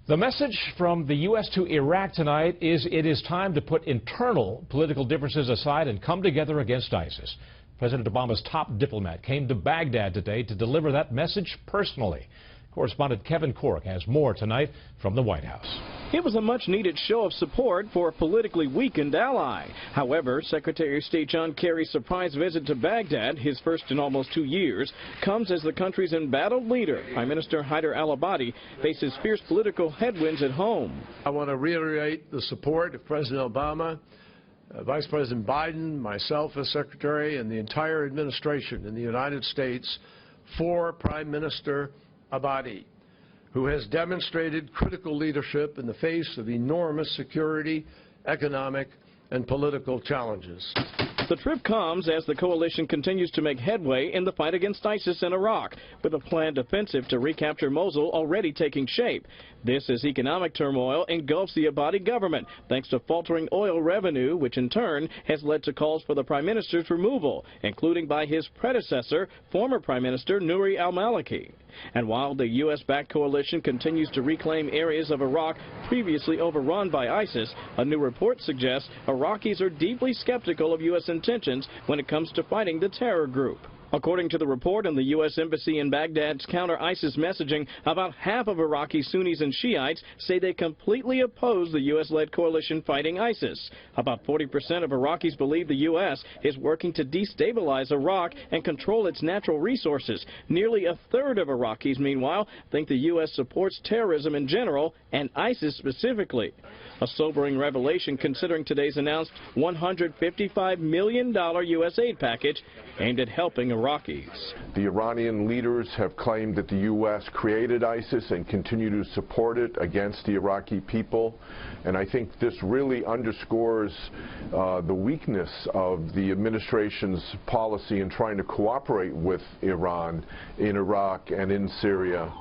The message from the U.S. to Iraq tonight is it is time to put internal political differences aside and come together against ISIS. President Obama's top diplomat came to Baghdad today to deliver that message personally. Correspondent Kevin Corke has more tonight from the White House. It was a much-needed show of support for a politically weakened ally. However, Secretary of State John Kerry's surprise visit to Baghdad, his first in almost 2 years, comes as the country's embattled leader, Prime Minister Haider al-Abadi, faces fierce political headwinds at home. I want to reiterate the support of President Obama, Vice President Biden, myself as Secretary, and the entire administration in the United States for Prime Minister Abadi, who has demonstrated critical leadership in the face of enormous security, economic, and political challenges. The trip comes as the coalition continues to make headway in the fight against ISIS in Iraq, with a planned offensive to recapture Mosul already taking shape. This as economic turmoil engulfs the Abadi government, thanks to faltering oil revenue, which in turn has led to calls for the Prime Minister's removal, including by his predecessor, former Prime Minister Nouri al-Maliki. And while the U.S.-backed coalition continues to reclaim areas of Iraq previously overrun by ISIS, a new report suggests Iraqis are deeply skeptical of U.S. intentions when it comes to fighting the terror group. According to the report in the U.S. Embassy in Baghdad's counter-ISIS messaging, about half of Iraqi Sunnis and Shiites say they completely oppose the U.S.-led coalition fighting ISIS. About 40% of Iraqis believe the U.S. is working to destabilize Iraq and control its natural resources. Nearly a third of Iraqis, meanwhile, think the U.S. supports terrorism in general and ISIS specifically. A sobering revelation considering today's announced $155 million U.S. aid package aimed at helping Iraqis. The Iranian leaders have claimed that the U.S. created ISIS and continue to support it against the Iraqi people. And I think this really underscores the weakness of the administration's policy in trying to cooperate with Iran in Iraq and in Syria.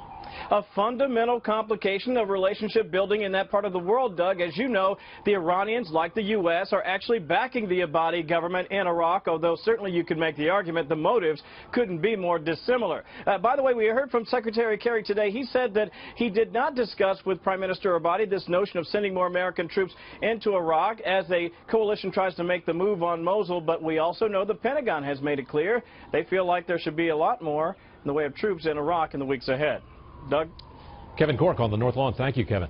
A fundamental complication of relationship building in that part of the world, Doug. As you know, the Iranians, like the U.S., are actually backing the Abadi government in Iraq, although certainly you could make the argument the motives couldn't be more dissimilar. By the way, we heard from Secretary Kerry today. He said that he did not discuss with Prime Minister Abadi this notion of sending more American troops into Iraq as a coalition tries to make the move on Mosul, but we also know the Pentagon has made it clear they feel like there should be a lot more in the way of troops in Iraq in the weeks ahead. Doug? Kevin Corke on the North Lawn. Thank you, Kevin.